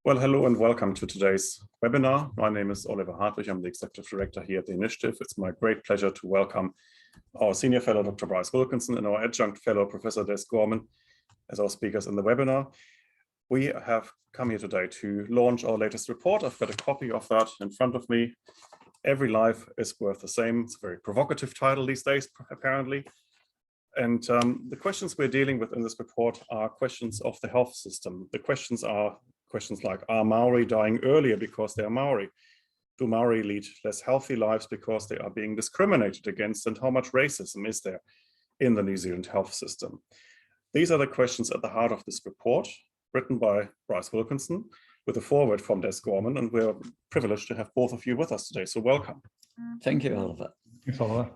Well, hello and welcome to today's webinar. My name is Oliver Hartwig. I'm the Executive Director here at the Initiative. It's my great pleasure to welcome our Senior Fellow, Dr. Bryce Wilkinson, and our Adjunct Fellow, Professor Des Gorman, as our speakers in the webinar. We have come here today to launch our latest report. I've got a copy of that in front of me. Every life is worth the same. It's a very provocative title these days, apparently. And the questions we're dealing with in this report are questions of the health system. The questions are questions like, are Maori dying earlier because they are Maori? Do Maori lead less healthy lives because they are being discriminated against? And how much racism is there in the New Zealand health system? These are the questions at the heart of this report, written by Bryce Wilkinson, with a foreword from Des Gorman, and we're privileged to have both of you with us today, so welcome. Thank you, Oliver. Thanks, Oliver.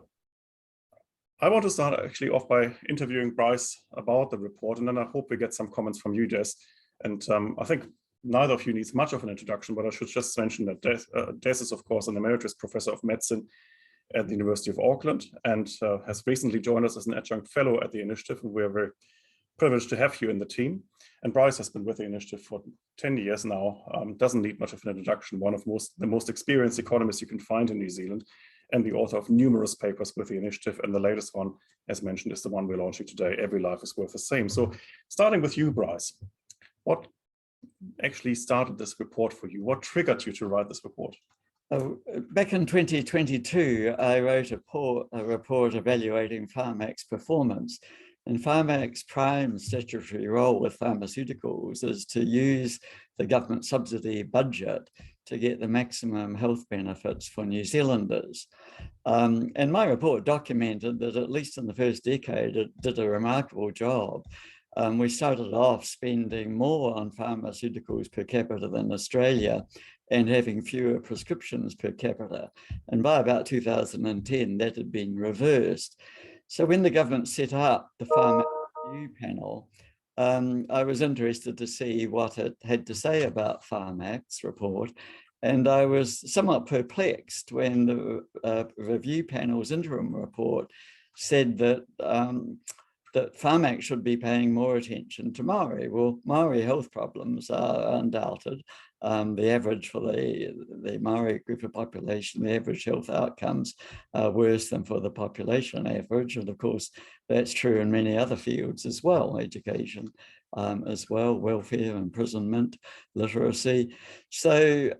I want to start actually off by interviewing Bryce about the report, and then I hope we get some comments from you, Des. And I think neither of you needs much of an introduction, but I should just mention that Des is, of course, an emeritus professor of medicine at the University of Auckland and has recently joined us as an adjunct fellow at the Initiative, and we're very privileged to have you in the team. And Bryce has been with the Initiative for 10 years now, doesn't need much of an introduction, one of the most experienced economists you can find in New Zealand, and the author of numerous papers with the Initiative. And the latest one, as mentioned, is the one we're launching today, Every Life is Worth the Same. So starting with you, Bryce, what actually started this report for you? What triggered you to write this report? Back in 2022, I wrote a report evaluating Pharmac's performance. And Pharmac's prime statutory role with pharmaceuticals is to use the government subsidy budget to get the maximum health benefits for New Zealanders. And my report documented that at least in the first decade, it did a remarkable job. We started off spending more on pharmaceuticals per capita than Australia and having fewer prescriptions per capita. And by about 2010, that had been reversed. So when the government set up the Pharmac review panel, I was interested to see what it had to say about Pharmac's report. And I was somewhat perplexed when the review panel's interim report said that that Pharmac should be paying more attention to Māori. Well, Māori health problems are undoubted. The average for the Māori group of population, the average health outcomes are worse than for the population average. And of course, that's true in many other fields as well, education as well, welfare, imprisonment, literacy. So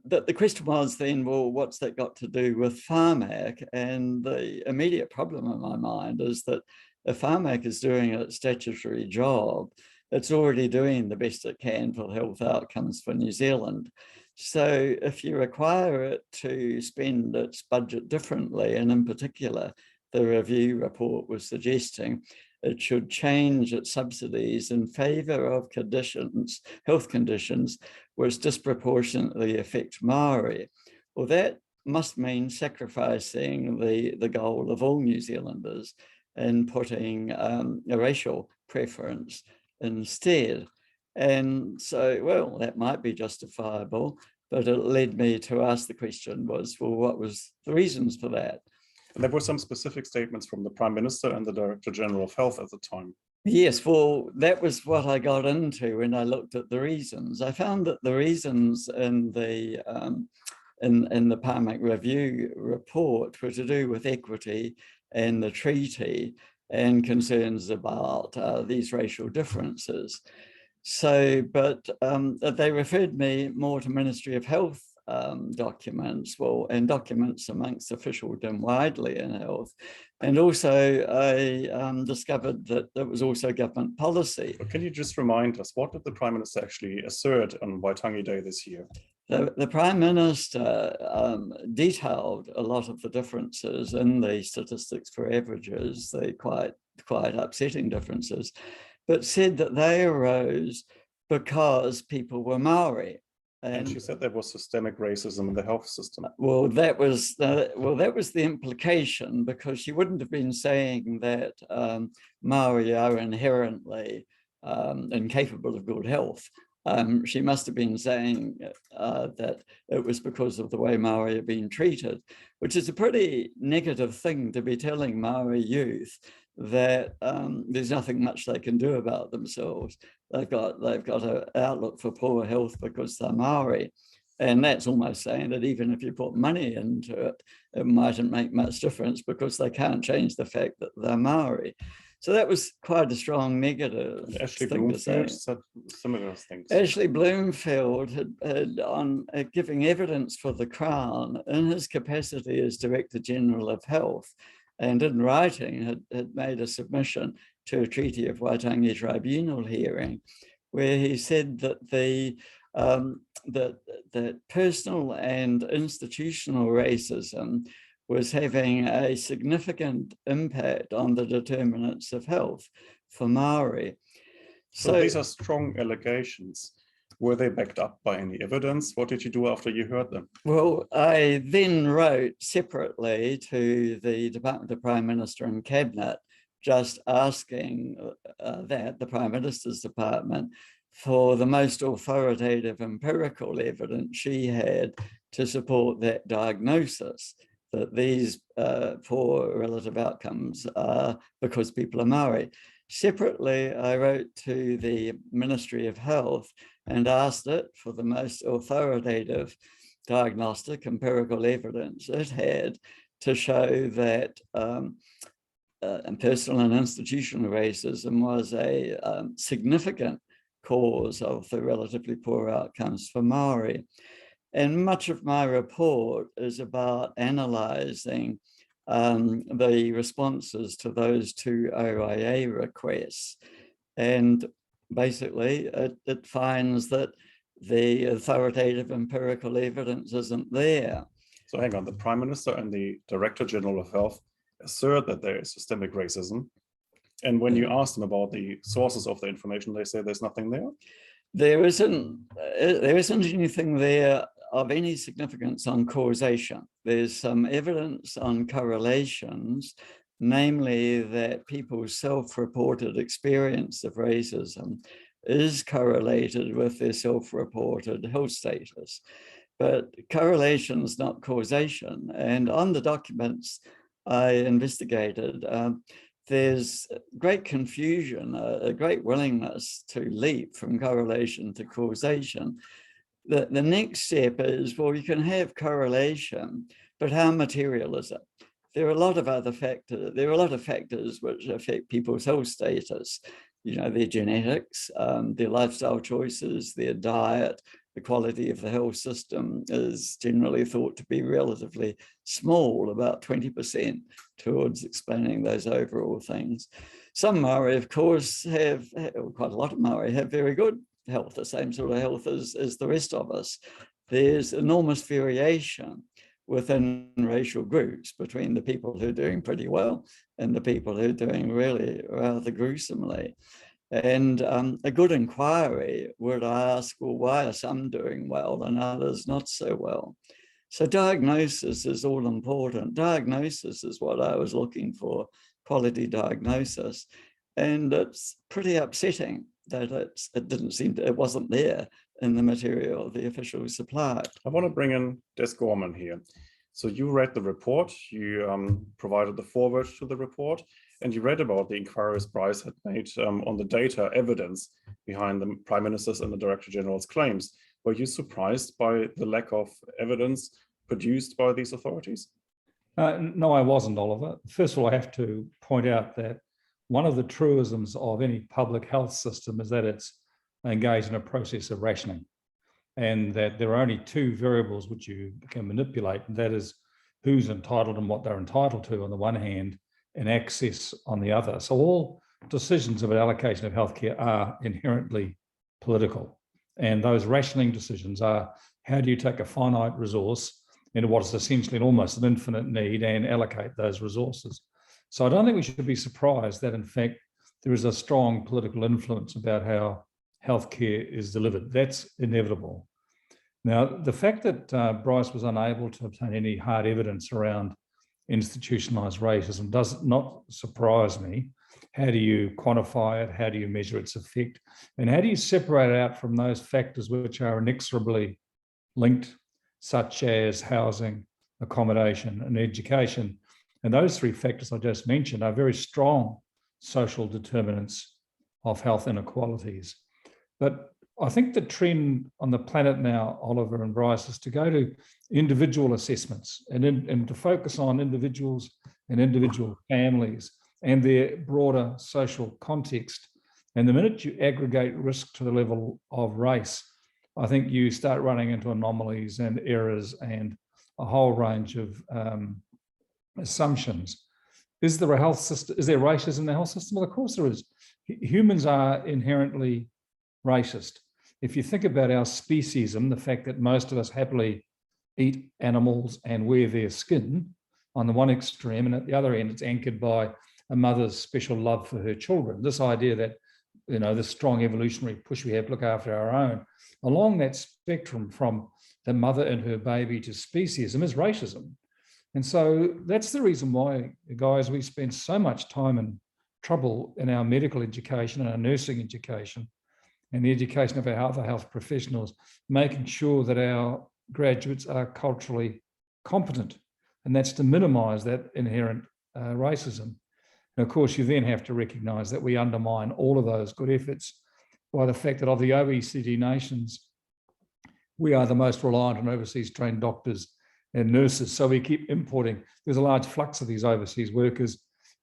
the question was then, well, what's that got to do with Pharmac? And the immediate problem in my mind is that if Pharmac is doing its statutory job, it's already doing the best it can for health outcomes for New Zealand. So if you require it to spend its budget differently, and in particular, the review report was suggesting it should change its subsidies in favour of conditions, health conditions, which disproportionately affect Māori. Well, that must mean sacrificing the goal of all New Zealanders and putting a racial preference instead. And so, well, that might be justifiable, but it led me to ask the question was, well, what was the reasons for that? And there were some specific statements from the Prime Minister and the Director General of Health at the time. Yes, well, that was what I got into when I looked at the reasons. I found that the reasons in the Pharmac review report were to do with equity and the treaty and concerns about these racial differences. So, but they referred me more to Ministry of Health documents, well, and documents amongst officialdom and widely in health. And also I discovered that there was also government policy. But can you just remind us, what did the Prime Minister actually assert on Waitangi Day this year? The Prime Minister detailed a lot of the differences in the statistics for averages, the quite upsetting differences, but said that they arose because people were Māori. And she said there was systemic racism in the health system. Well, that was the implication, because she wouldn't have been saying that Māori are inherently incapable of good health. She must have been saying that it was because of the way Māori are being treated, which is a pretty negative thing to be telling Māori youth, that there's nothing much they can do about themselves. They've got an outlook for poor health because they're Māori. And that's almost saying that even if you put money into it, it mightn't make much difference because they can't change the fact that they're Māori. So that was quite a strong negative Ashley thing to say. Bloomfield said similar things. Ashley Bloomfield had on giving evidence for the Crown in his capacity as Director General of Health, and in writing had made a submission to a Treaty of Waitangi Tribunal hearing, where he said that that personal and institutional racism was having a significant impact on the determinants of health for Māori. So these are strong allegations. Were they backed up by any evidence? What did you do after you heard them? Well, I then wrote separately to the Department of Prime Minister and Cabinet, just asking that the Prime Minister's Department for the most authoritative empirical evidence she had to support that diagnosis, that these poor relative outcomes are because people are Māori. Separately, I wrote to the Ministry of Health and asked it for the most authoritative diagnostic empirical evidence it had to show that personal and institutional racism was a significant cause of the relatively poor outcomes for Māori. And much of my report is about analysing the responses to those two OIA requests. And basically, it finds that the authoritative empirical evidence isn't there. So hang on, the Prime Minister and the Director General of Health assert that there is systemic racism. And when you ask them about the sources of the information, they say there's nothing there? There isn't anything there of any significance on causation. There's some evidence on correlations, namely that people's self-reported experience of racism is correlated with their self-reported health status. But correlation is not causation. And on the documents I investigated, there's great confusion, a great willingness to leap from correlation to causation. The next step is, well, you can have correlation, but how material is it? There are a lot of other factors. There are a lot of factors which affect people's health status. You know, their genetics, their lifestyle choices, their diet. The quality of the health system is generally thought to be relatively small, about 20% towards explaining those overall things. Some Māori, of course, have quite a lot of Māori have very good health, the same sort of health as the rest of us. There's enormous variation within racial groups between the people who are doing pretty well and the people who are doing really rather gruesomely. And a good inquiry would ask, well, why are some doing well and others not so well? So diagnosis is all important. Diagnosis is what I was looking for, quality diagnosis. And it's pretty upsetting that it wasn't there in the material the officials supplied. I want to bring in Des Gorman here. So you read the report, you provided the foreword to the report, and you read about the inquiries Bryce had made on the data evidence behind the Prime Minister's and the Director General's claims. Were you surprised by the lack of evidence produced by these authorities? No, I wasn't, Oliver. First of all, I have to point out that one of the truisms of any public health system is that it's engaged in a process of rationing, and that there are only two variables which you can manipulate, and that is who's entitled and what they're entitled to on the one hand, and access on the other. So all decisions about allocation of healthcare are inherently political. And those rationing decisions are, how do you take a finite resource into what is essentially almost an infinite need and allocate those resources? So I don't think we should be surprised that, in fact, there is a strong political influence about how healthcare is delivered. That's inevitable. Now, the fact that Bryce was unable to obtain any hard evidence around institutionalized racism does not surprise me. How do you quantify it? How do you measure its effect? And how do you separate it out from those factors which are inexorably linked, such as housing, accommodation, and education? And those three factors I just mentioned are very strong social determinants of health inequalities. But I think the trend on the planet now, Oliver and Bryce, is to go to individual assessments and to focus on individuals and individual families and their broader social context. And the minute you aggregate risk to the level of race, I think you start running into anomalies and errors and a whole range of assumptions. Is there a health system? Is there racism in the health system? Well, of course there is. Humans are inherently racist. If you think about our speciesism, the fact that most of us happily eat animals and wear their skin on the one extreme, and at the other end, it's anchored by a mother's special love for her children. This idea that, you know, the strong evolutionary push we have to look after our own, along that spectrum from the mother and her baby to speciesism is racism. And so that's the reason why, guys, we spend so much time and trouble in our medical education and our nursing education and the education of our other health professionals, making sure that our graduates are culturally competent. And that's to minimize that inherent racism. And of course, you then have to recognize that we undermine all of those good efforts by the fact that of the OECD nations, we are the most reliant on overseas trained doctors and nurses. So we keep importing. There's a large flux of these overseas workers.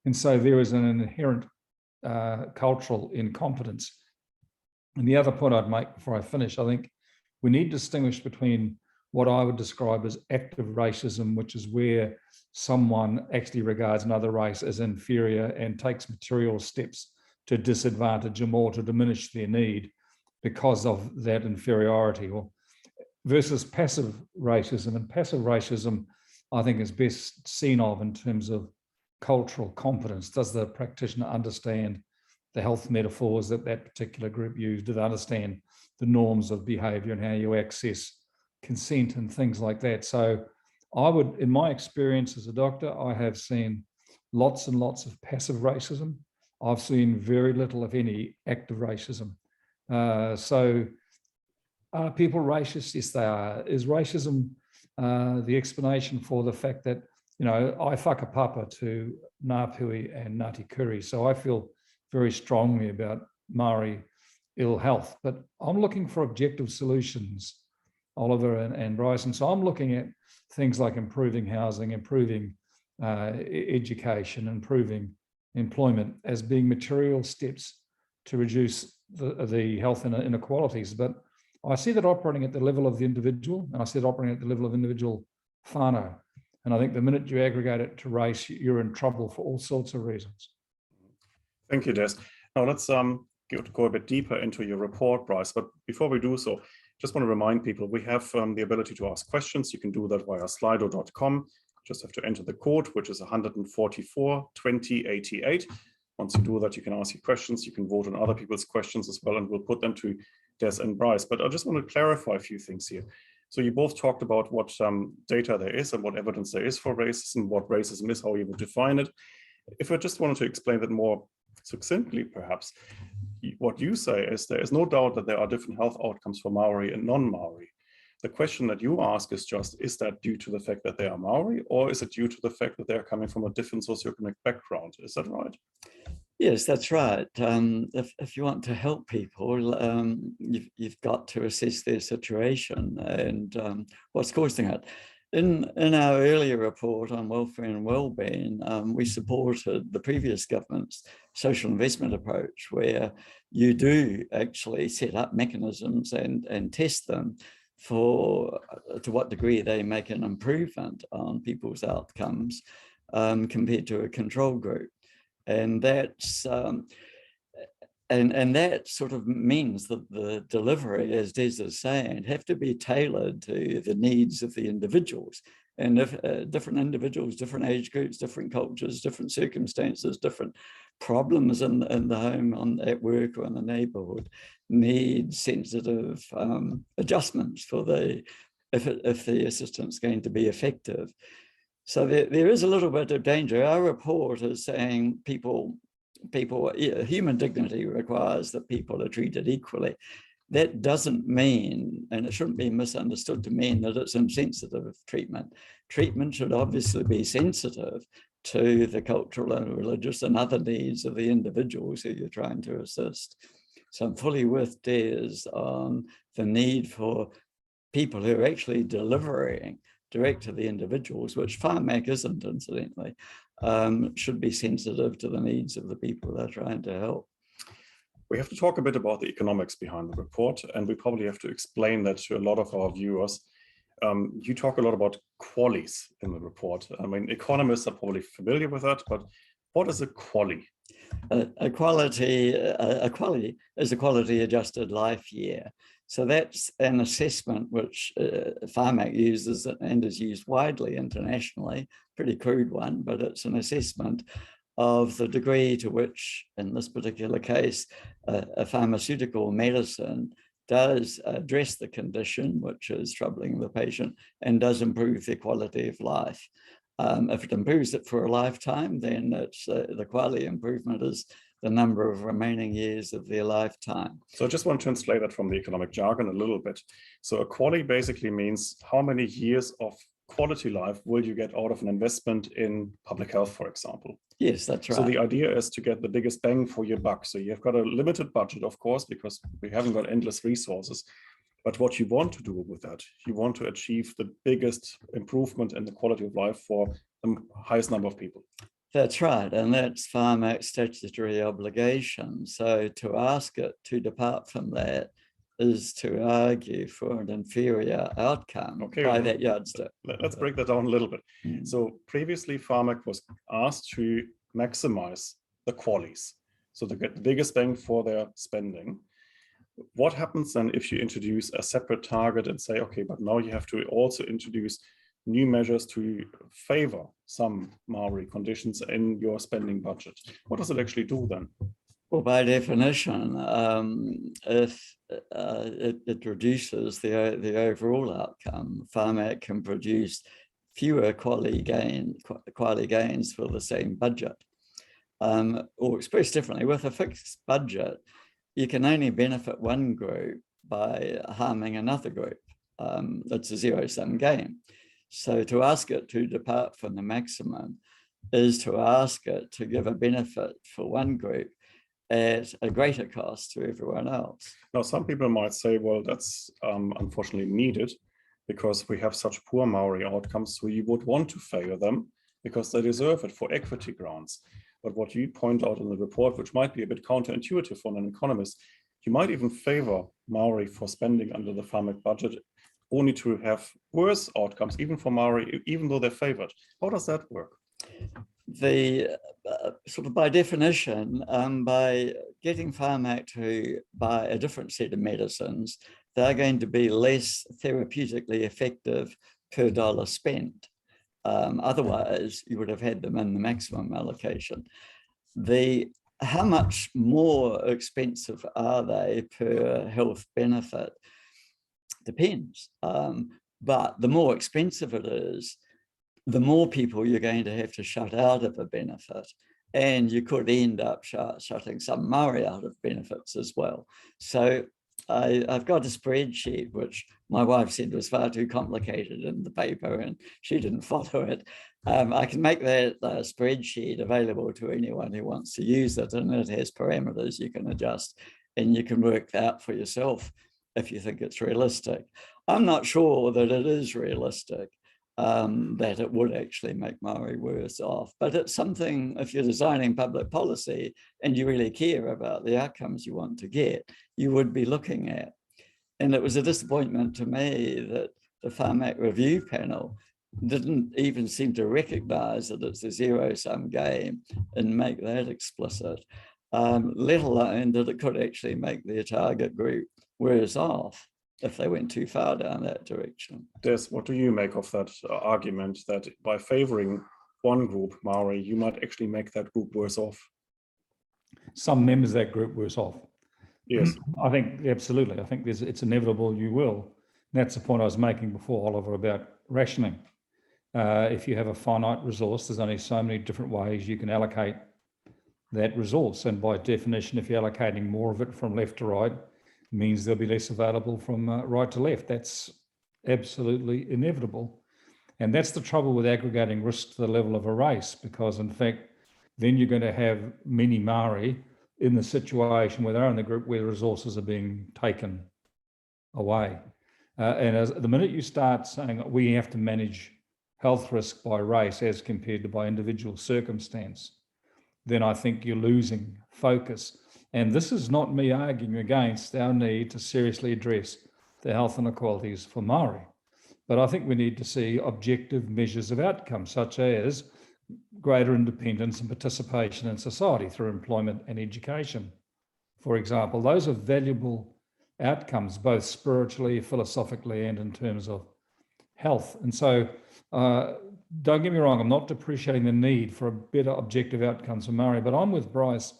And so there is an inherent cultural incompetence. And the other point I'd make before I finish, I think we need to distinguish between what I would describe as active racism, which is where someone actually regards another race as inferior and takes material steps to disadvantage them or to diminish their need because of that inferiority, or versus passive racism. And passive racism, I think, is best seen of in terms of cultural competence. Does the practitioner understand the health metaphors that that particular group used? Do they understand the norms of behavior and how you access consent and things like that? So I would, in my experience as a doctor, I have seen lots and lots of passive racism. I've seen very little, if any, active racism. So are people racist? Yes, they are. Is racism the explanation for the fact that, you know, I whakapapa to Ngapuhi and Ngāti Kuri, so I feel very strongly about Māori ill health, but I'm looking for objective solutions, Oliver and Bryce. And so I'm looking at things like improving housing, improving education, improving employment as being material steps to reduce the health inequalities. But I see that operating at the level of the individual, and I see it operating at the level of individual whānau. And I think the minute you aggregate it to race, you're in trouble for all sorts of reasons. Thank you, Des. Now let's go a bit deeper into your report, Bryce. But before we do so, just want to remind people, we have the ability to ask questions. You can do that via slido.com. Just have to enter the code, which is 144 2088. Once you do that, you can ask your questions. You can vote on other people's questions as well, and we'll put them to Des and Bryce. But I just want to clarify a few things here. So you both talked about what data there is and what evidence there is for racism, what racism is, how you would define it. If I just wanted to explain that more succinctly, perhaps, what you say is there is no doubt that there are different health outcomes for Maori and non-Maori. The question that you ask is just, is that due to the fact that they are Maori, or is it due to the fact that they're coming from a different socioeconomic background? Is that right? Yes, that's right. If you want to help people, you've got to assess their situation and what's causing it. In our earlier report on welfare and wellbeing, we supported the previous government's social investment approach, where you do actually set up mechanisms and test them for to what degree they make an improvement on people's outcomes compared to a control group. And that's and that sort of means that the delivery, as Des is saying, have to be tailored to the needs of the individuals. And if different individuals, different age groups, different cultures, different circumstances, different problems in the home, at work, or in the neighborhood, need sensitive adjustments for if the assistance is going to be effective. So there is a little bit of danger. Our report is saying human dignity requires that people are treated equally. That doesn't mean, and it shouldn't be misunderstood to mean, that it's insensitive treatment. Treatment should obviously be sensitive, to the cultural and religious and other needs of the individuals who you're trying to assist. So I'm fully with Des on the need for people who are actually delivering direct to the individuals, which Pharmac isn't, incidentally, should be sensitive to the needs of the people they're trying to help. We have to talk a bit about the economics behind the report, and we probably have to explain that to a lot of our viewers. You talk a lot about qualies in the report. I mean, economists are probably familiar with that, but what is a qualie? A quality is a quality adjusted life year. So that's an assessment which Pharmac uses and is used widely internationally, pretty crude one, but it's an assessment of the degree to which, in this particular case, a pharmaceutical medicine does address the condition which is troubling the patient and does improve their quality of life. If it improves it for a lifetime, then it's the quality improvement is the number of remaining years of their lifetime. So I just want to translate that from the economic jargon a little bit. So a quality basically means how many years of quality life will you get out of an investment in public health, for example? Yes, that's right. So the idea is to get the biggest bang for your buck. So you've got a limited budget, of course, because we haven't got endless resources. But what you want to do with that, you want to achieve the biggest improvement in the quality of life for the highest number of people. That's right, and that's Pharmac's statutory obligation. So to ask it to depart from that is to argue for an inferior outcome by that yardstick. Let's break that down a little bit. So previously, Pharmac was asked to maximize the qualies, so to get the biggest bang for their spending. What happens then if you introduce a separate target and say, okay, but now you have to also introduce new measures to favor some Māori conditions in your spending budget? What does it actually do then? Well, by definition, if it reduces the overall outcome, Pharmac can produce fewer quality gains for the same budget. Or expressed differently, with a fixed budget, you can only benefit one group by harming another group. It's a zero-sum game. So to ask it to depart from the maximum is to ask it to give a benefit for one group at a greater cost to everyone else. Now, some people might say, well, that's unfortunately needed because we have such poor Māori outcomes, so you would want to favor them because they deserve it for equity grounds. But what you point out in the report, which might be a bit counterintuitive for an economist, you might even favor Māori for spending under the Pharmac budget only to have worse outcomes, even for Māori, even though they're favored. How does that work? The sort of by definition, by getting Pharmac to buy a different set of medicines, they're going to be less therapeutically effective per dollar spent. Otherwise, you would have had them in the maximum allocation. How much more expensive are they per health benefit? Depends. But the more expensive it is, the more people you're going to have to shut out of a benefit. And you could end up shutting some Māori out of benefits as well. So I've got a spreadsheet, which my wife said was far too complicated in the paper, and she didn't follow it. I can make that spreadsheet available to anyone who wants to use it, and it has parameters you can adjust, and you can work that out for yourself if you think it's realistic. I'm not sure that it is realistic, that it would actually make Māori worse off, but it's something, if you're designing public policy and you really care about the outcomes you want to get, you would be looking at. And it was a disappointment to me that the Pharmac review panel didn't even seem to recognize that it's a zero-sum game and make that explicit, let alone that it could actually make their target group worse off if they went too far down that direction. Des, what do you make of that argument that by favoring one group, Māori, you might actually make that group worse off? Some members of that group worse off. Yes. I think, absolutely. I think it's inevitable you will. And that's the point I was making before, Oliver, about rationing. If you have a finite resource, there's only so many different ways you can allocate that resource. And by definition, if you're allocating more of it from left to right, means there'll be less available from right to left. That's absolutely inevitable. And that's the trouble with aggregating risk to the level of a race, because in fact, then you're going to have many Māori in the situation where they're in the group where resources are being taken away. And as the minute you start saying we have to manage health risk by race as compared to by individual circumstance, then I think you're losing focus. And this is not me arguing against our need to seriously address the health inequalities for Māori. But I think we need to see objective measures of outcomes, such as greater independence and participation in society through employment and education. For example, those are valuable outcomes, both spiritually, philosophically, and in terms of health. And so don't get me wrong, I'm not depreciating the need for a better objective outcomes for Māori, but I'm with Bryce.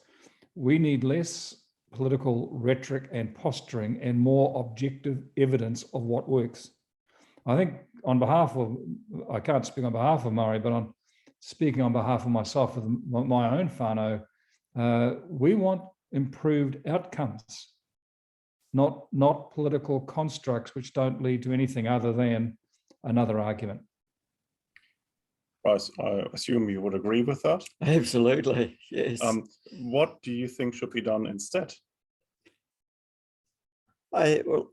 We need less political rhetoric and posturing and more objective evidence of what works. I think on behalf of, I can't speak on behalf of Māori, but I'm speaking on behalf of myself with my own whānau, we want improved outcomes, not political constructs which don't lead to anything other than another argument. Bryce, I assume you would agree with that? Absolutely, yes. What do you think should be done instead? Well,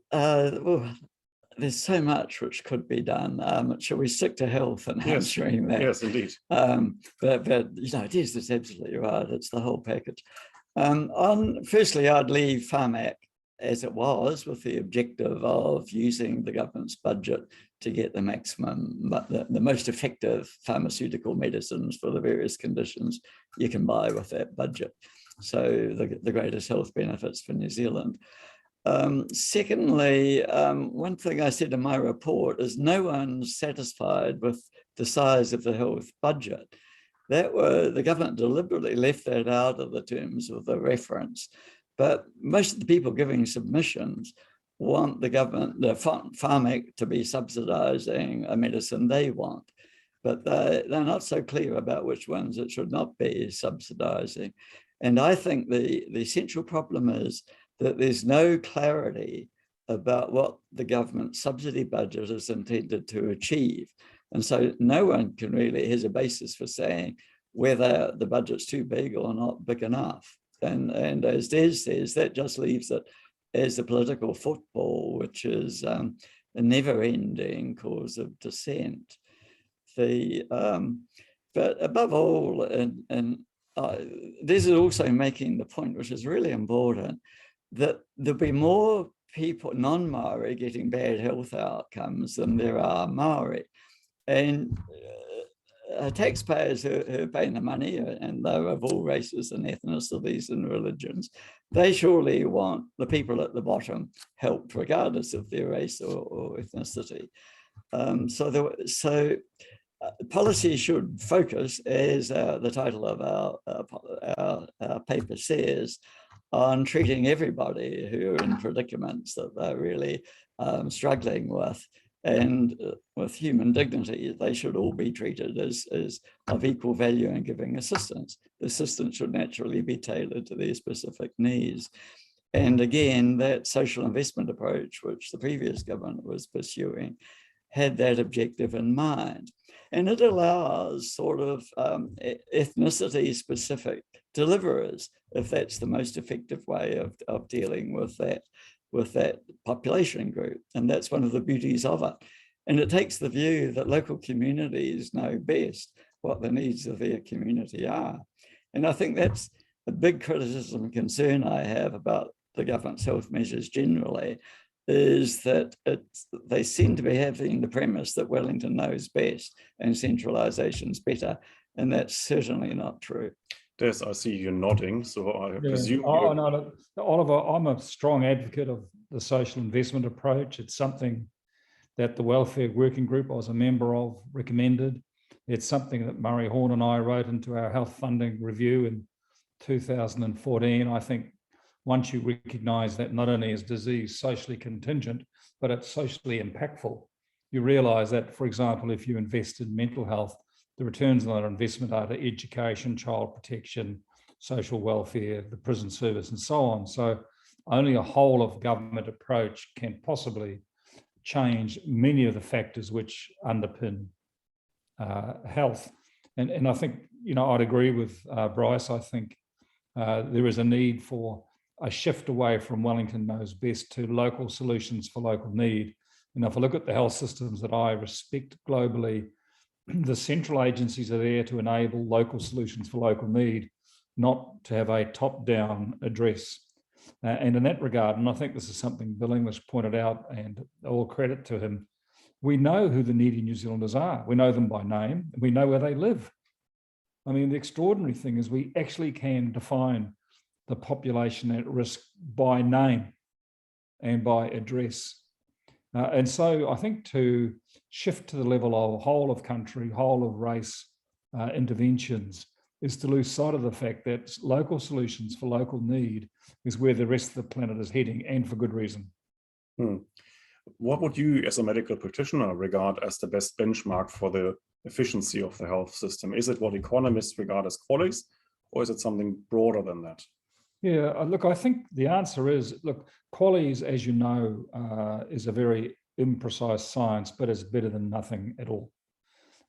there's so much which could be done. Shall we stick to health and answering that? Yes, indeed. But it is, that's absolutely right. It's the whole package. Firstly, I'd leave Pharmac as it was, with the objective of using the government's budget to get the maximum, the most effective pharmaceutical medicines for the various conditions you can buy with that budget. So the greatest health benefits for New Zealand. Secondly, one thing I said in my report is no one's satisfied with the size of the health budget. The government deliberately left that out of the terms of the reference, but most of the people giving submissions want the government, the Pharmac, to be subsidising a medicine they want, but they're not so clear about which ones it should not be subsidising. And I think the central problem is that there's no clarity about what the government subsidy budget is intended to achieve. And so no one can really has a basis for saying whether the budget's too big or not big enough. And as Des says, that just leaves it as a political football, which is a never-ending cause of dissent. But above all, this is also making the point, which is really important, that there'll be more people, non-Māori, getting bad health outcomes than there are Māori. And taxpayers who are paying the money, and they're of all races and ethnicities and religions, they surely want the people at the bottom helped, regardless of their race or ethnicity. So policy should focus, as the title of our paper says, on treating everybody who are in predicaments that they're really struggling with, and with human dignity. They should all be treated as of equal value in giving assistance. The assistance should naturally be tailored to their specific needs. And again, that social investment approach, which the previous government was pursuing, had that objective in mind. And it allows sort of ethnicity-specific deliverers, if that's the most effective way of dealing with that population group. And that's one of the beauties of it. And it takes the view that local communities know best what the needs of their community are. And I think that's a big criticism and concern I have about the government's health measures generally, is that they seem to be having the premise that Wellington knows best and centralisation's better. And that's certainly not true. Des, I see you nodding, so I presume. Oh, no, Oliver, I'm a strong advocate of the social investment approach. It's something that the Welfare Working Group I was a member of recommended. It's something that Murray Horn and I wrote into our health funding review in 2014. I think once you recognise that not only is disease socially contingent, but it's socially impactful, you realise that, for example, if you invest in mental health, the returns on that investment are to education, child protection, social welfare, the prison service, and so on. So only a whole of government approach can possibly change many of the factors which underpin health. And I think, I'd agree with Bryce. I think there is a need for a shift away from Wellington knows best to local solutions for local need. And if I look at the health systems that I respect globally, the central agencies are there to enable local solutions for local need, not to have a top-down address. And in that regard, and I think this is something Bill English pointed out, and all credit to him, we know who the needy New Zealanders are. We know them by name, and we know where they live. I mean, the extraordinary thing is we actually can define the population at risk by name and by address. And so I think to shift to the level of whole of country, whole of race interventions is to lose sight of the fact that local solutions for local need is where the rest of the planet is heading, and for good reason. What would you, as a medical practitioner, regard as the best benchmark for the efficiency of the health system? Is it what economists regard as QALYs, or is it something broader than that? Yeah, look, I think the answer is, look, QALYs, as you know, is a very imprecise science, but it's better than nothing at all.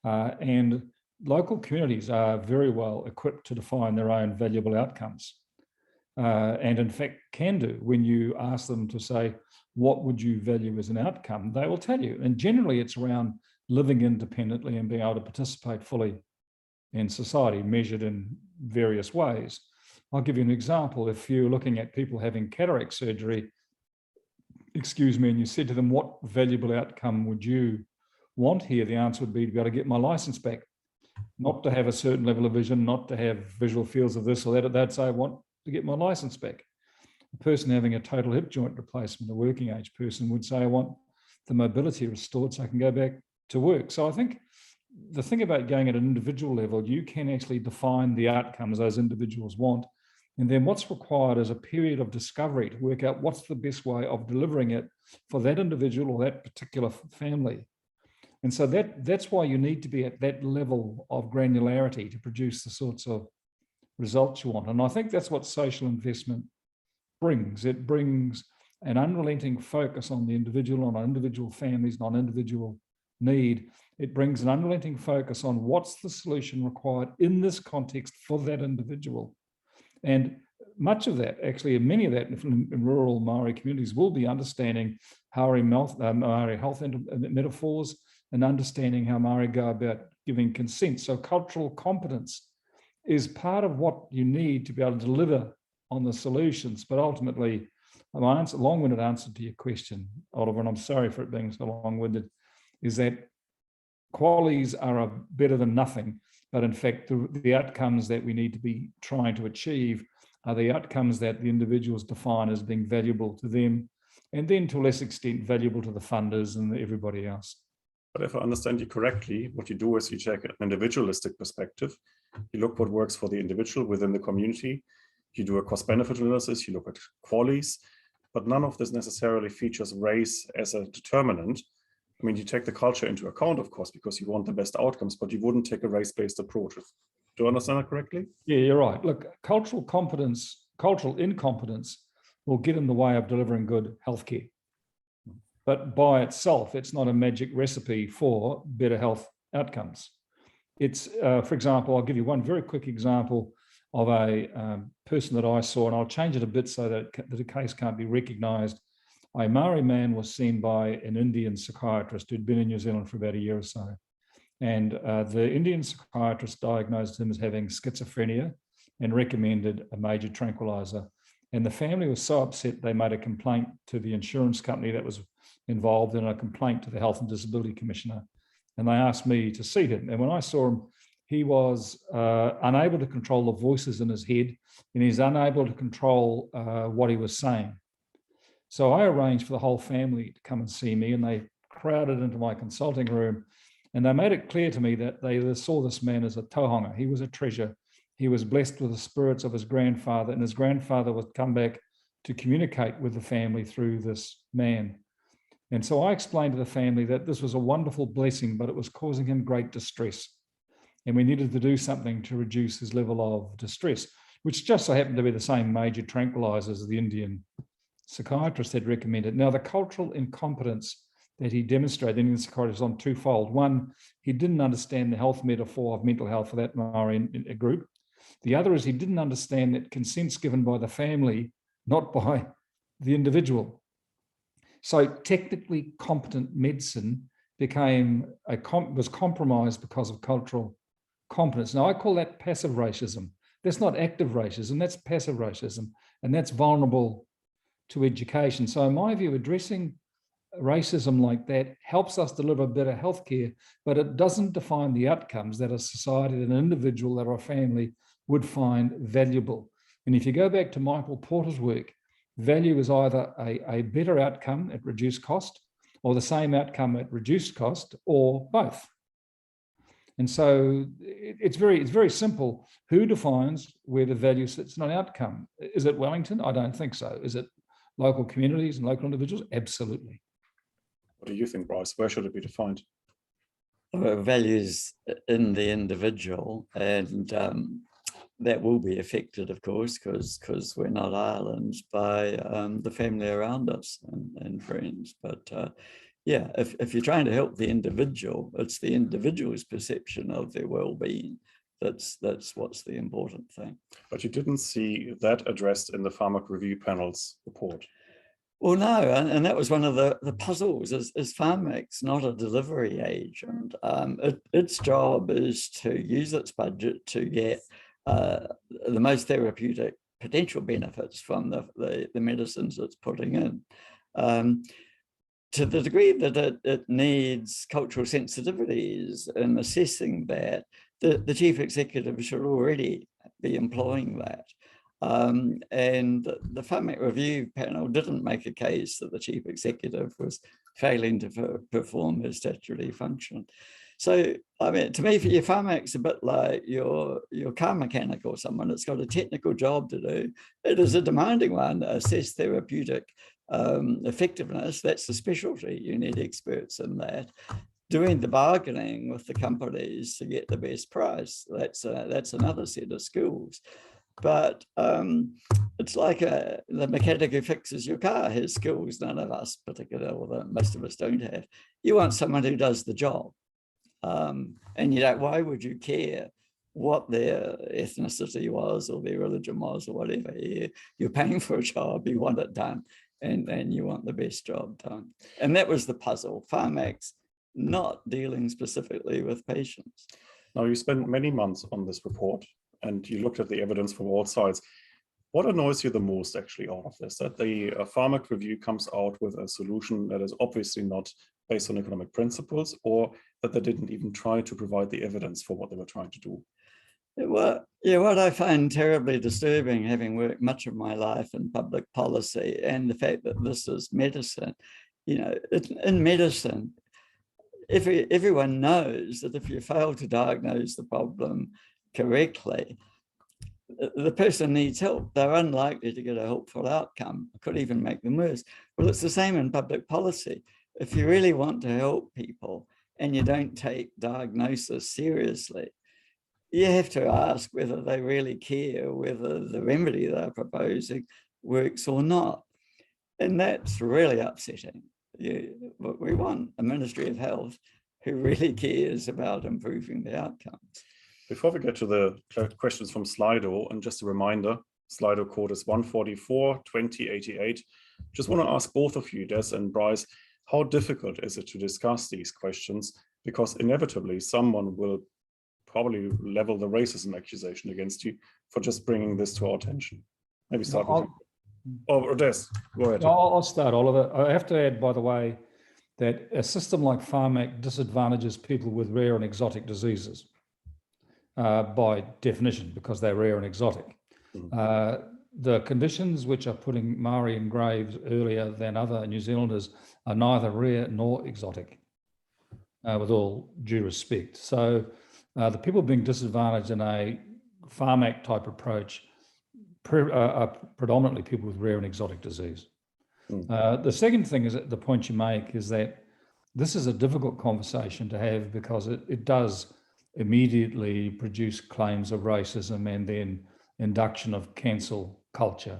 And local communities are very well equipped to define their own valuable outcomes. And in fact, can do. When you ask them to say, what would you value as an outcome, they will tell you. And generally it's around living independently and being able to participate fully in society, measured in various ways. I'll give you an example. If you're looking at people having cataract surgery, and you said to them, what valuable outcome would you want here? The answer would be to be able to get my license back, not to have a certain level of vision, not to have visual fields of this or that. They'd say, I want to get my license back. A person having a total hip joint replacement, a working age person, would say, I want the mobility restored so I can go back to work. So I think the thing about going at an individual level, you can actually define the outcomes those individuals want. And then what's required is a period of discovery to work out what's the best way of delivering it for that individual or that particular family. And so that's why you need to be at that level of granularity to produce the sorts of results you want. And I think that's what social investment brings. It brings an unrelenting focus on the individual, on individual families, on individual need. It brings an unrelenting focus on what's the solution required in this context for that individual. And much of that, actually, and many of that in rural Māori communities will be understanding Māori health metaphors and understanding how Māori go about giving consent. So cultural competence is part of what you need to be able to deliver on the solutions. But ultimately, my long-winded answer to your question, Oliver, and I'm sorry for it being so long-winded, is that QALYs are better than nothing. But in fact, the outcomes that we need to be trying to achieve are the outcomes that the individuals define as being valuable to them, and then to a less extent valuable to the funders and everybody else. But if I understand you correctly, what you do is you take an individualistic perspective. You look what works for the individual within the community. You do a cost-benefit analysis. You look at QALYs, but none of this necessarily features race as a determinant. I mean, you take the culture into account, of course, because you want the best outcomes, but you wouldn't take a race-based approach. Do I understand that correctly? Yeah, you're right. Look, cultural incompetence will get in the way of delivering good healthcare. But by itself, it's not a magic recipe for better health outcomes. It's, for example, I'll give you one very quick example of a person that I saw, and I'll change it a bit so that the case can't be recognised. A Maori man was seen by an Indian psychiatrist who'd been in New Zealand for about a year or so. And the Indian psychiatrist diagnosed him as having schizophrenia and recommended a major tranquilizer. And the family was so upset, they made a complaint to the insurance company that was involved and a complaint to the Health and Disability Commissioner. And they asked me to see him. And when I saw him, he was unable to control the voices in his head, and he's unable to control what he was saying. So I arranged for the whole family to come and see me, and they crowded into my consulting room, and they made it clear to me that they saw this man as a tauhanga. He was a treasure. He was blessed with the spirits of his grandfather, and his grandfather would come back to communicate with the family through this man. And so I explained to the family that this was a wonderful blessing, but it was causing him great distress. And we needed to do something to reduce his level of distress, which just so happened to be the same major tranquilizers the Indian psychiatrist had recommended. Now, the cultural incompetence that he demonstrated in the psychology was on twofold. One, he didn't understand the health metaphor of mental health for that Māori group. The other is he didn't understand that consent's given by the family, not by the individual. So technically competent medicine was compromised because of cultural competence. Now, I call that passive racism. That's not active racism, that's passive racism, and that's vulnerable to education. So in my view, addressing racism like that helps us deliver better healthcare, but it doesn't define the outcomes that a society, that an individual, that a family would find valuable. And if you go back to Michael Porter's work, value is either a better outcome at reduced cost, or the same outcome at reduced cost, or both. And so it's very simple. Who defines where the value sits in an outcome? Is it Wellington? I don't think so. Is it local communities and local individuals? Absolutely. What do you think, Bryce? Where should it be defined? Values in the individual, and that will be affected, of course, because we're not Ireland, by the family around us and friends. But yeah, if you're trying to help the individual, it's the individual's perception of their well-being. That's what's the important thing. But you didn't see that addressed in the Pharmac review panel's report. Well, no, and that was one of the puzzles. Is Pharmac's not a delivery agent. Its job is to use its budget to get the most therapeutic potential benefits from the medicines it's putting in. To the degree that it needs cultural sensitivities in assessing that, the chief executive should already be employing that. And the Pharmac review panel didn't make a case that the chief executive was failing to perform his statutory function. So, I mean, to me, your Pharmac's a bit like your car mechanic or someone that's got a technical job to do. It is a demanding one, assess therapeutic effectiveness. That's the specialty. You need experts in that. Doing the bargaining with the companies to get the best price, that's another set of skills. But it's like the mechanic who fixes your car has skills none of us particularly, although most of us don't have. You want someone who does the job. And you don't, why would you care what their ethnicity was or their religion was or whatever? You're paying for a job, you want it done, and you want the best job done. And that was the puzzle. Pharmac's not dealing specifically with patients. Now, you spent many months on this report and you looked at the evidence from all sides. What annoys you the most actually out of this? That the Pharmac review comes out with a solution that is obviously not based on economic principles, or that they didn't even try to provide the evidence for what they were trying to do? Well, yeah, what I find terribly disturbing, having worked much of my life in public policy, and the fact that this is medicine, you know, in medicine, everyone knows that if you fail to diagnose the problem correctly, the person needs help. They're unlikely to get a helpful outcome. It could even make them worse. Well, it's the same in public policy. If you really want to help people and you don't take diagnosis seriously, you have to ask whether they really care whether the remedy they're proposing works or not. And that's really upsetting. We want a Ministry of Health who really cares about improving the outcomes. Before we get to the questions from Slido, and just a reminder, Slido code is 144-2088. Just want to ask both of you, Des and Bryce, how difficult is it to discuss these questions? Because inevitably someone will probably level the racism accusation against you for just bringing this to our attention. Maybe start with you. Or Des, go ahead. I'll start, Oliver. I have to add, by the way, that a system like Pharmac disadvantages people with rare and exotic diseases by definition, because they're rare and exotic. The conditions which are putting Māori in graves earlier than other New Zealanders are neither rare nor exotic, with all due respect. So the people being disadvantaged in a Pharmac type approach are predominantly people with rare and exotic disease. The second thing is that the point you make is that this is a difficult conversation to have, because it does immediately produce claims of racism and then induction of cancel culture.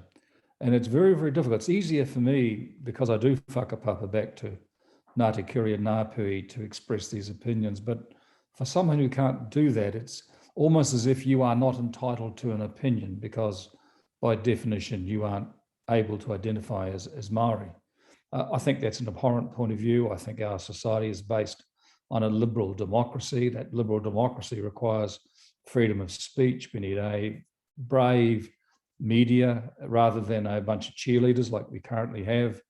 And it's very, very difficult. It's easier for me, because I do whakapapa back to Ngāti Kuria Ngapuhi to express these opinions. But for someone who can't do that, it's almost as if you are not entitled to an opinion because by definition, you aren't able to identify as Māori. I think that's an abhorrent point of view. I think our society is based on a liberal democracy. That liberal democracy requires freedom of speech. We need a brave media rather than a bunch of cheerleaders like we currently have.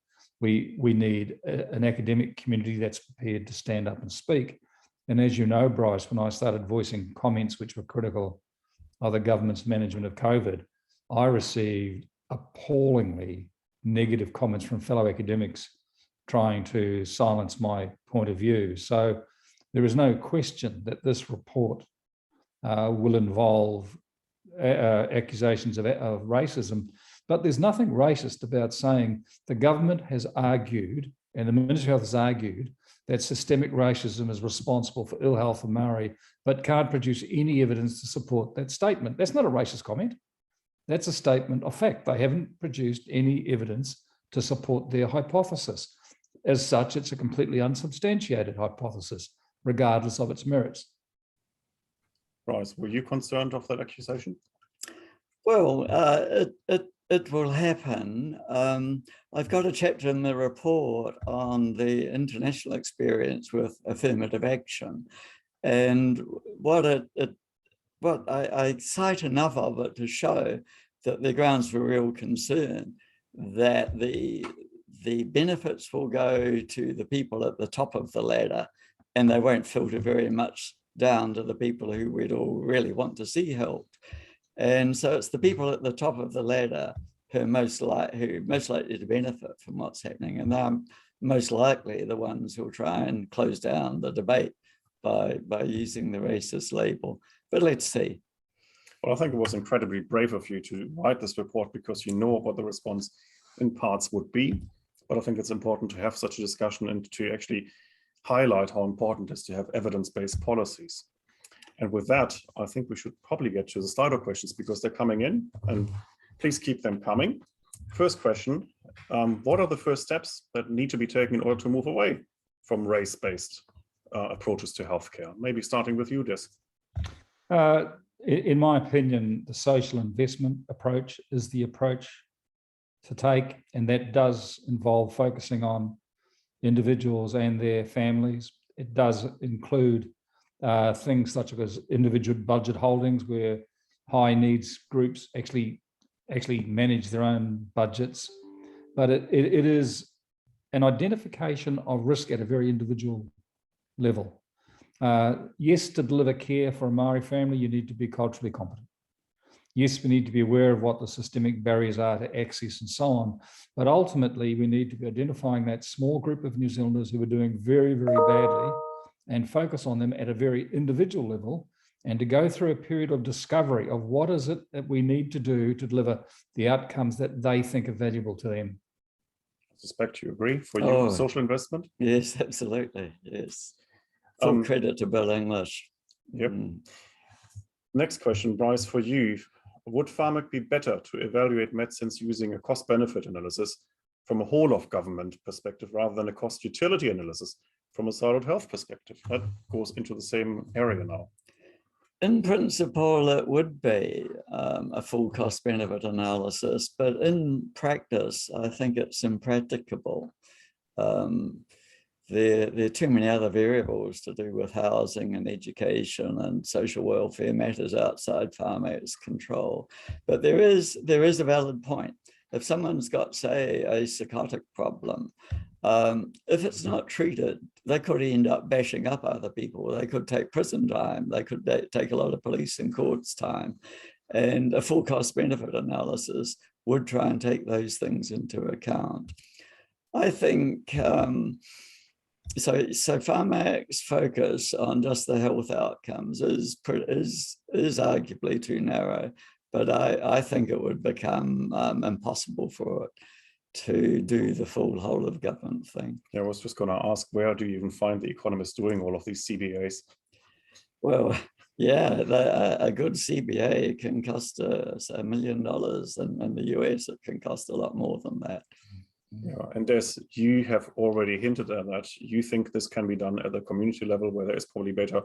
We need an academic community that's prepared to stand up and speak. And as you know, Bryce, when I started voicing comments which were critical of the government's management of COVID, I received appallingly negative comments from fellow academics trying to silence my point of view. So there is no question that this report will involve accusations of racism, but there's nothing racist about saying the government has argued and the Ministry of Health has argued that systemic racism is responsible for ill health of Māori, but can't produce any evidence to support that statement. That's not a racist comment. That's a statement of fact. They haven't produced any evidence to support their hypothesis. As such, it's a completely unsubstantiated hypothesis, regardless of its merits. Bryce, were you concerned of that accusation? Well, it will happen. I've got a chapter in the report on the international experience with affirmative action, and what I cite enough of it to show that the grounds for real concern that the benefits will go to the people at the top of the ladder, and they won't filter very much down to the people who we'd all really want to see helped. And so it's the people at the top of the ladder who are most likely to benefit from what's happening, and they're most likely the ones who'll try and close down the debate by using the racist label. But let's see. Well, I think it was incredibly brave of you to write this report because you know what the response in parts would be. But I think it's important to have such a discussion and to actually highlight how important it is to have evidence-based policies. And with that, I think we should probably get to the Slido questions because they're coming in, and please keep them coming. First question, what are the first steps that need to be taken in order to move away from race-based approaches to healthcare? Maybe starting with you, Des. In my opinion, the social investment approach is the approach to take, and that does involve focusing on individuals and their families. It does include things such as individual budget holdings, where high needs groups actually manage their own budgets. But it is an identification of risk at a very individual level. Yes, to deliver care for a Māori family, you need to be culturally competent. Yes, we need to be aware of what the systemic barriers are to access and so on. But ultimately, we need to be identifying that small group of New Zealanders who are doing very, very badly and focus on them at a very individual level, and to go through a period of discovery of what is it that we need to do to deliver the outcomes that they think are valuable to them. I suspect you agree. For you, social investment? Yes, absolutely. Yes. Full credit to Bill English. Yep. Next question, Bryce, for you. Would Pharmac be better to evaluate medicines using a cost-benefit analysis from a whole-of-government perspective rather than a cost-utility analysis from a siloed health perspective? That goes into the same area now. In principle, it would be a full cost-benefit analysis, but in practice, I think it's impracticable. There are too many other variables to do with housing and education and social welfare matters outside Pharmac's control. But there is a valid point. If someone's got, say, a psychotic problem, if it's not treated, they could end up bashing up other people. They could take prison time. They could take a lot of police and courts time. And a full cost-benefit analysis would try and take those things into account. I think so Pharmac's focus on just the health outcomes is arguably too narrow, but I think it would become impossible for it to do the full whole of government thing. Yeah, I was just going to ask, where do you even find the economists doing all of these CBAs? Well, yeah, a good CBA can cost us $1 million, and in the US it can cost a lot more than that. Yeah, and as you have already hinted at that, you think this can be done at the community level where there is probably better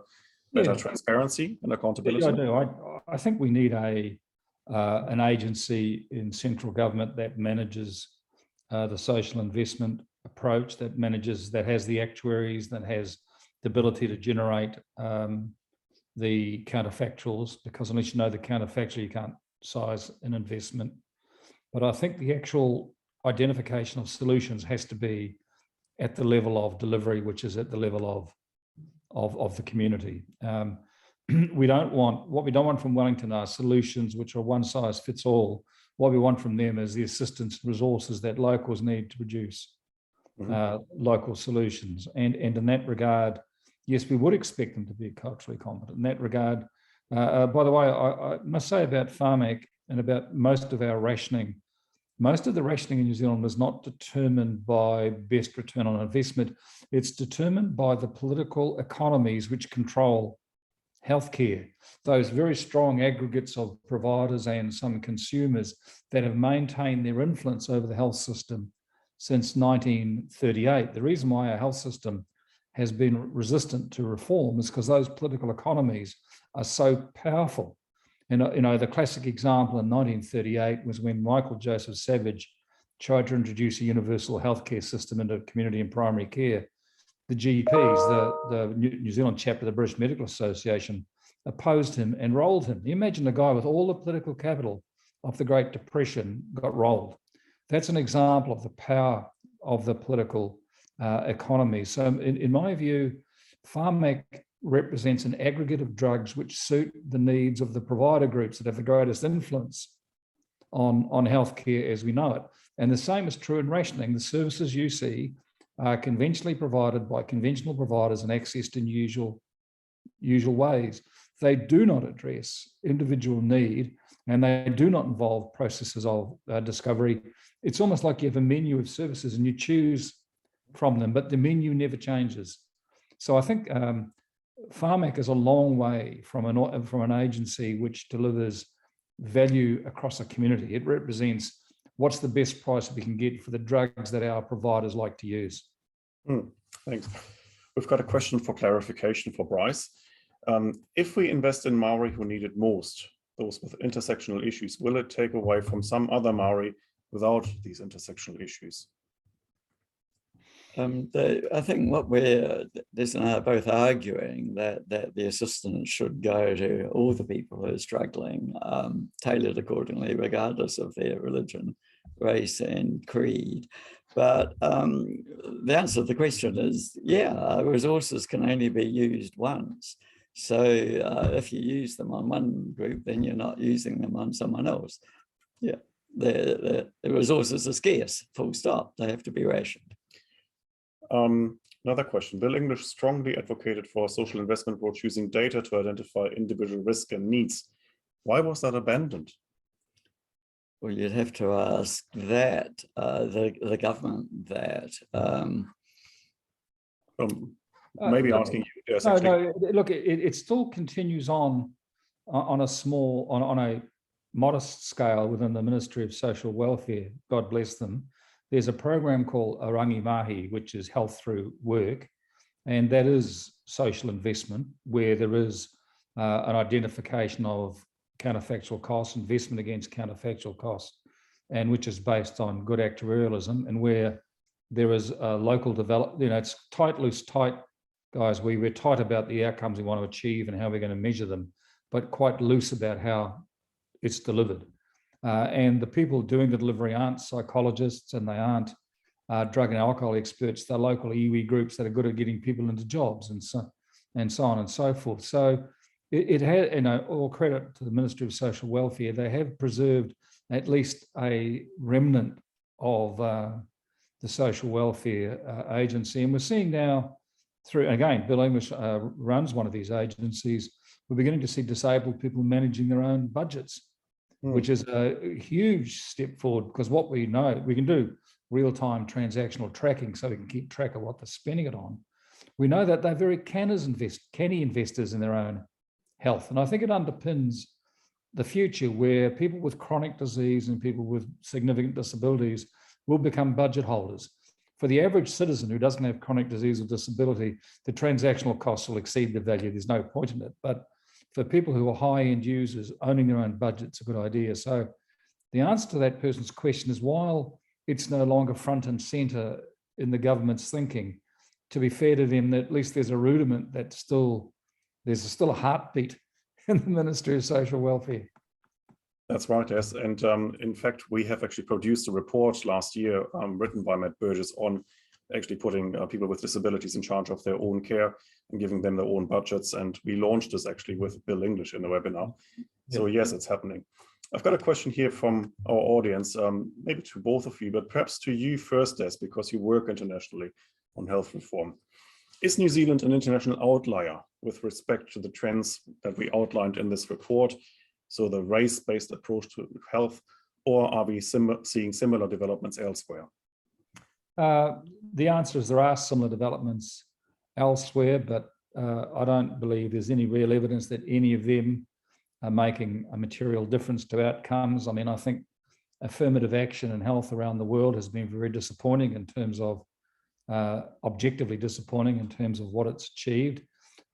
transparency and accountability? Yeah, I do. I think we need an agency in central government that manages the social investment approach, that has the actuaries, that has the ability to generate the counterfactuals, because unless you know the counterfactual, you can't size an investment. But I think the actual identification of solutions has to be at the level of delivery, which is at the level of the community. What we don't want from Wellington are solutions which are one size fits all. What we want from them is the assistance and resources that locals need to produce local solutions. And in that regard, yes, we would expect them to be culturally competent. In that regard, by the way, I must say about Pharmac and about most of our rationing, most of the rationing in New Zealand is not determined by best return on investment. It's determined by the political economies which control healthcare, those very strong aggregates of providers and some consumers that have maintained their influence over the health system since 1938. The reason why our health system has been resistant to reform is because those political economies are so powerful. And the classic example in 1938 was when Michael Joseph Savage tried to introduce a universal healthcare system into community and primary care. The GPs, the New Zealand chapter of the British Medical Association, opposed him and rolled him. You imagine a guy with all the political capital of the Great Depression got rolled. That's an example of the power of the political economy. So in my view, Pharmac represents an aggregate of drugs which suit the needs of the provider groups that have the greatest influence on healthcare as we know it. And the same is true in rationing. The services you see are conventionally provided by conventional providers and accessed in usual ways. They do not address individual need, and they do not involve processes of discovery. It's almost like you have a menu of services and you choose from them, but the menu never changes. So I think Pharmac is a long way from an agency which delivers value across a community. It represents what's the best price we can get for the drugs that our providers like to use. Thanks. We've got a question for clarification for Bryce. If we invest in Māori who need it most, those with intersectional issues, will it take away from some other Māori without these intersectional issues? I think what Des and I are both arguing that the assistance should go to all the people who are struggling, tailored accordingly, regardless of their religion, race, and creed. But the answer to the question is, resources can only be used once. So if you use them on one group, then you're not using them on someone else. Yeah, the resources are scarce, full stop. They have to be rationed. Another question. Bill English strongly advocated for a social investment approach using data to identify individual risk and needs. Why was that abandoned? Well, you'd have to ask that, the government that. Maybe asking you. No, look, it still continues on a modest scale within the Ministry of Social Welfare, God bless them. There's a program called Orangi Mahi, which is health through work, and that is social investment, where there is an identification of counterfactual costs, investment against counterfactual costs, and which is based on good actuarialism, and where there is a local development. It's tight, loose, tight, guys. We're tight about the outcomes we want to achieve and how we're going to measure them, but quite loose about how it's delivered. And the people doing the delivery aren't psychologists, and they aren't drug and alcohol experts. They're local iwi groups that are good at getting people into jobs and so on and so forth. So it had, all credit to the Ministry of Social Welfare. They have preserved at least a remnant of the social welfare agency. And we're seeing now through, again, Bill English runs one of these agencies, we're beginning to see disabled people managing their own budgets, which is a huge step forward, because what we know, we can do real-time transactional tracking so we can keep track of what they're spending it on. We know that they're very canny investors in their own health. And I think it underpins the future where people with chronic disease and people with significant disabilities will become budget holders. For the average citizen who doesn't have chronic disease or disability, the transactional costs will exceed the value. There's no point in it. But for people who are high-end users, owning their own budget's a good idea. So the answer to that person's question is, while it's no longer front and centre in the government's thinking, to be fair to them, at least there's a rudiment that there's still a heartbeat in the Ministry of Social Welfare. That's right, yes. And in fact, we have actually produced a report last year written by Matt Burgess on actually putting people with disabilities in charge of their own care and giving them their own budgets. And we launched this actually with Bill English in the webinar. So yes, it's happening. I've got a question here from our audience, maybe to both of you, but perhaps to you first, Des, because you work internationally on health reform. Is New Zealand an international outlier with respect to the trends that we outlined in this report? So the race-based approach to health, or are we seeing similar developments elsewhere? The answer is there are similar developments elsewhere, but I don't believe there's any real evidence that any of them are making a material difference to outcomes. I mean, I think affirmative action in health around the world has been very disappointing in terms of, objectively disappointing in terms of what it's achieved.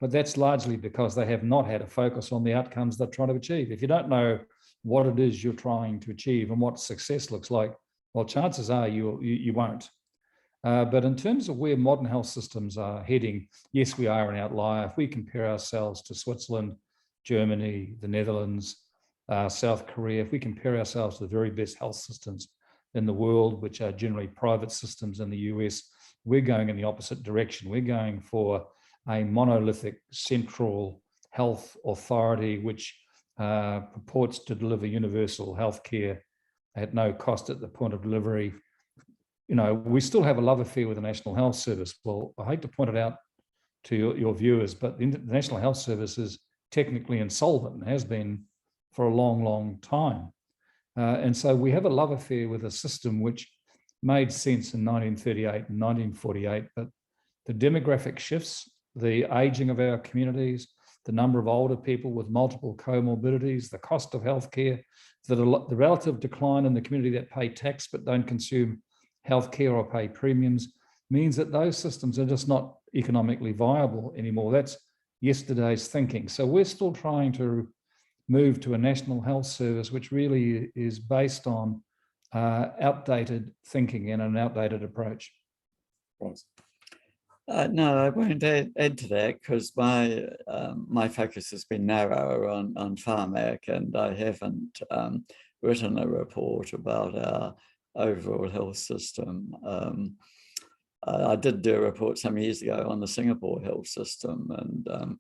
But that's largely because they have not had a focus on the outcomes they're trying to achieve. If you don't know what it is you're trying to achieve and what success looks like, well, chances are you won't. But in terms of where modern health systems are heading, yes, we are an outlier. If we compare ourselves to Switzerland, Germany, the Netherlands, South Korea, if we compare ourselves to the very best health systems in the world, which are generally private systems in the US, we're going in the opposite direction. We're going for a monolithic central health authority which purports to deliver universal healthcare at no cost at the point of delivery. You know, we still have a love affair with the National Health Service. Well, I hate to point it out to your viewers, but the National Health Service is technically insolvent and has been for a long, long time. And so we have a love affair with a system which made sense in 1938 and 1948, but the demographic shifts, the aging of our communities, the number of older people with multiple comorbidities, the cost of healthcare, the relative decline in the community that pay tax but don't consume healthcare or pay premiums, means that those systems are just not economically viable anymore. That's yesterday's thinking. So we're still trying to move to a national health service which really is based on outdated thinking and an outdated approach. No, I won't add to that because my focus has been narrower on Pharmac, and I haven't written a report about our overall health system. I did do a report some years ago on the Singapore health system and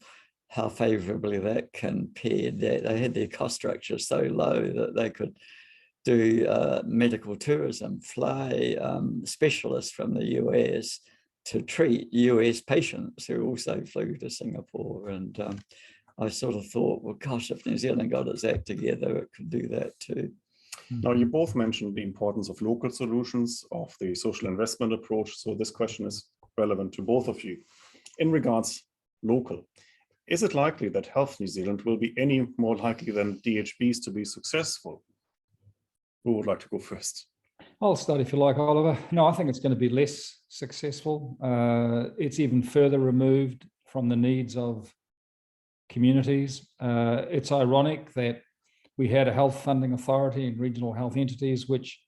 how favourably that compared. That they had their cost structure so low that they could do medical tourism, fly specialists from the US to treat US patients who also flew to Singapore. And I sort of thought, well, gosh, if New Zealand got its act together, it could do that too. Now, you both mentioned the importance of local solutions, of the social investment approach. So this question is relevant to both of you. In regards local, is it likely that Health New Zealand will be any more likely than DHBs to be successful? Who would like to go first? I'll start if you like, Oliver. No, I think it's going to be less successful. It's even further removed from the needs of communities. It's ironic that we had a health funding authority and regional health entities, which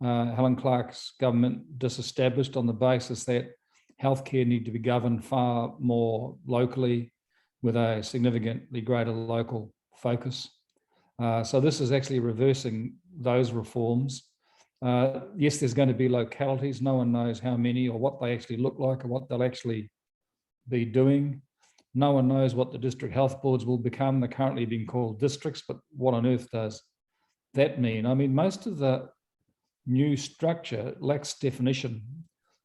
Helen Clark's government disestablished on the basis that healthcare need to be governed far more locally with a significantly greater local focus. So this is actually reversing those reforms. Yes, there's going to be localities. No one knows how many or what they actually look like or what they'll actually be doing. No one knows what the district health boards will become. They're currently being called districts, but what on earth does that mean? I mean, most of the new structure lacks definition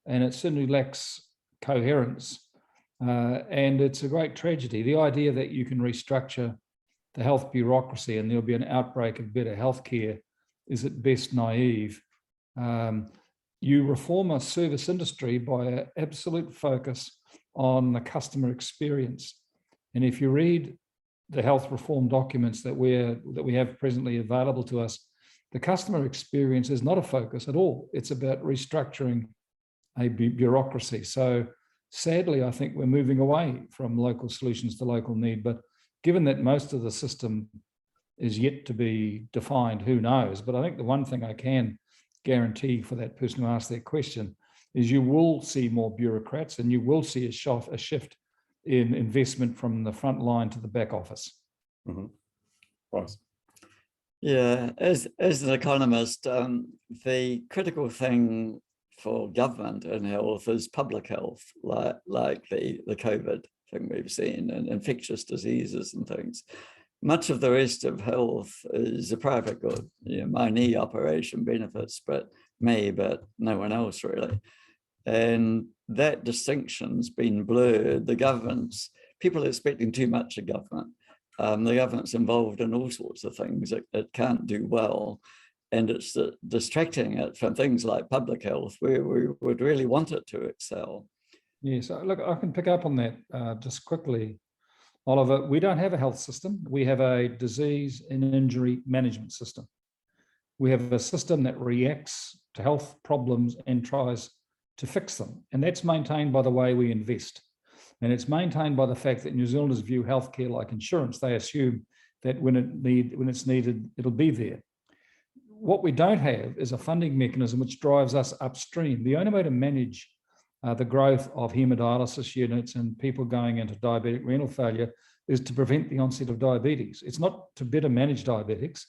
and it certainly lacks coherence. And it's a great tragedy. The idea that you can restructure the health bureaucracy and there'll be an outbreak of better healthcare is at best naive. You reform a service industry by an absolute focus on the customer experience. And if you read the health reform documents that we have presently available to us, The customer experience is not a focus at all. It's about restructuring a bureaucracy. So sadly, I think we're moving away from local solutions to local need. But given that most of the system is yet to be defined, who knows? But I think the one thing I can guarantee for that person who asked that question is you will see more bureaucrats, and you will see a shift in investment from the front line to the back office. Mm-hmm. Right. Yeah, as an economist, the critical thing for government and health is public health, like the COVID thing we've seen, and infectious diseases and things. Much of the rest of health is a private good. You know, my knee operation benefits me, but no one else really. And that distinction's been blurred. People are expecting too much of government. The government's involved in all sorts of things it can't do well. And it's distracting it from things like public health, where we would really want it to excel. Yes, look, I can pick up on that just quickly, Oliver. We don't have a health system. We have a disease and injury management system. We have a system that reacts to health problems and tries to fix them. And that's maintained by the way we invest. And it's maintained by the fact that New Zealanders view healthcare like insurance. They assume that when it's needed, it'll be there. What we don't have is a funding mechanism which drives us upstream. The only way to manage the growth of hemodialysis units and people going into diabetic renal failure is to prevent the onset of diabetes. It's not to better manage diabetics.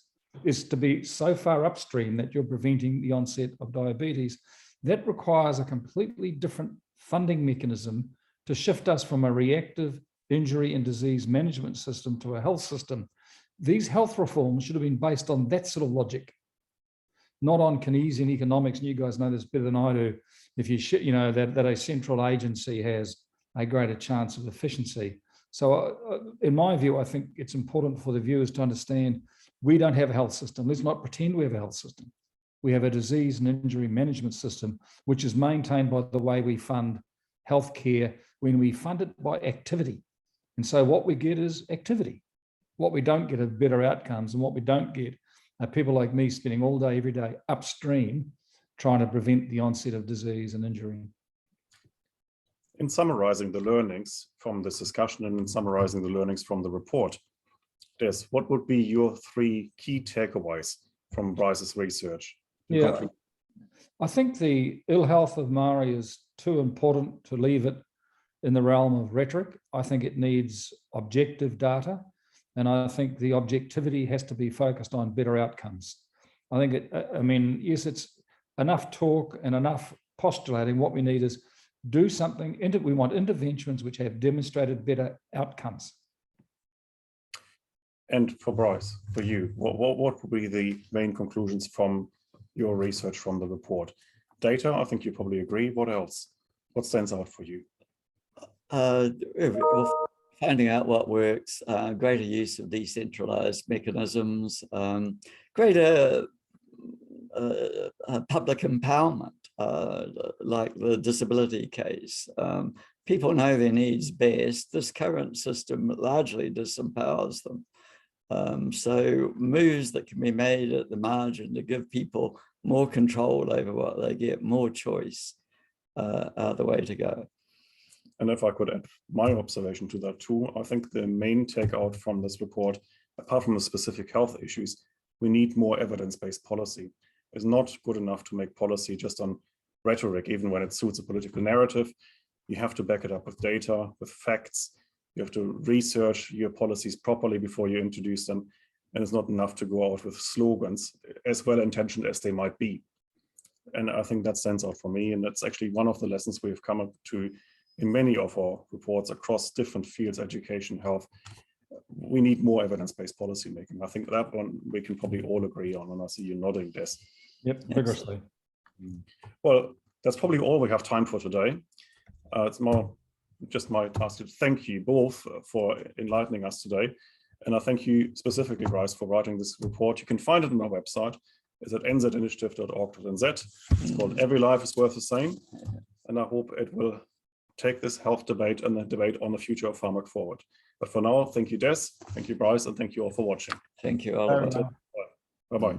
It's to be so far upstream that you're preventing the onset of diabetes. That requires a completely different funding mechanism to shift us from a reactive injury and disease management system to a health system. These health reforms should have been based on that sort of logic, not on Keynesian economics. And you guys know this better than I do. If that a central agency has a greater chance of efficiency. So in my view, I think it's important for the viewers to understand we don't have a health system. Let's not pretend we have a health system. We have a disease and injury management system, which is maintained by the way we fund healthcare when we fund it by activity. And so what we get is activity. What we don't get are better outcomes, and what we don't get are people like me spending all day, every day upstream trying to prevent the onset of disease and injury. In summarizing the learnings from this discussion and in summarizing the learnings from the report, Des, what would be your 3 key takeaways from Bryce's research? Yeah, I think the ill health of Māori is too important to leave it in the realm of rhetoric. I think it needs objective data, and I think the objectivity has to be focused on better outcomes. I think yes, it's enough talk and enough postulating. What we need is do something. We want interventions which have demonstrated better outcomes. And for Bryce, for you, what would be the main conclusions from your research from the report? Data, I think you probably agree. What else? What stands out for you? Finding out what works, greater use of decentralized mechanisms, greater public empowerment, like the disability case. People know their needs best. This current system largely disempowers them. So moves that can be made at the margin to give people more control over what they get, more choice, are the way to go. And if I could add my observation to that too, I think the main takeout from this report, apart from the specific health issues, we need more evidence-based policy. It's not good enough to make policy just on rhetoric, even when it suits a political narrative. You have to back it up with data, with facts. You have to research your policies properly before you introduce them. And it's not enough to go out with slogans, as well-intentioned as they might be. And I think that stands out for me. And that's actually one of the lessons we've come up to in many of our reports across different fields, education, health. We need more evidence-based policy making. I think that one we can probably all agree on, and I see you nodding, Des. Yep, vigorously. Well, that's probably all we have time for today. It's more just my task to thank you both for enlightening us today. And I thank you specifically, Bryce, for writing this report. You can find it on our website. It's at nzinitiative.org.nz. It's called Every Life is Worth the Same. And I hope it will take this health debate and the debate on the future of Pharmac forward. But for now, thank you, Des, thank you, Bryce, and thank you all for watching. Thank you, Oliver. Bye-bye.